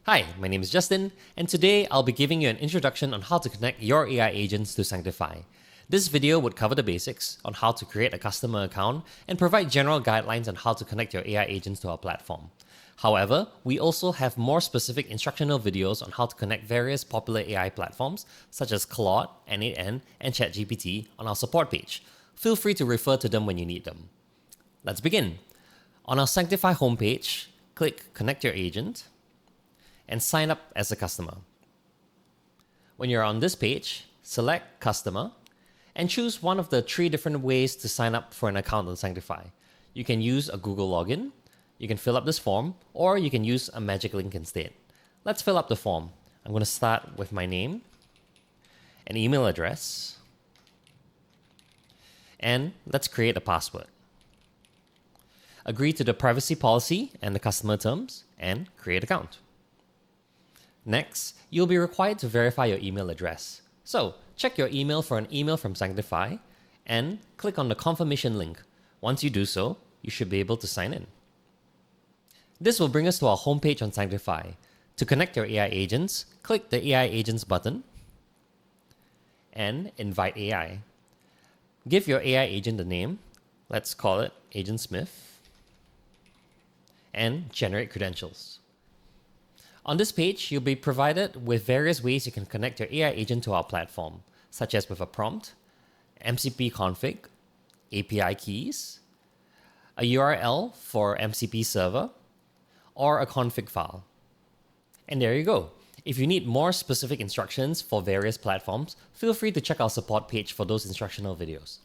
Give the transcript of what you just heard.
Hi, my name is Justin, and today I'll be giving you an introduction on how to connect your AI agents to SanctifAI. This video would cover the basics on how to create a customer account and provide general guidelines on how to connect your AI agents to our platform. However, we also have more specific instructional videos on how to connect various popular AI platforms such as Claude, N8N, and ChatGPT on our support page. Feel free to refer to them when you need them. Let's begin. On our SanctifAI homepage, click Connect Your Agent and sign up as a customer. When you're on this page, select Customer and choose one of the 3 different ways to sign up for an account on SanctifAI. You can use a Google login, you can fill up this form, or you can use a magic link instead. Let's fill up the form. I'm going to start with my name, an email address, and let's create a password. Agree to the privacy policy and the customer terms, and create account. Next, you'll be required to verify your email address. So, check your email for an email from SanctifAI and click on the confirmation link. Once you do so, you should be able to sign in. This will bring us to our homepage on SanctifAI. To connect your AI agents, click the AI Agents button and Invite AI. Give your AI agent a name. Let's call it Agent Smith. And generate credentials. On this page, you'll be provided with various ways you can connect your AI agent to our platform, such as with a prompt, MCP config, API keys, a URL for MCP server, or a config file. And there you go. If you need more specific instructions for various platforms, feel free to check our support page for those instructional videos.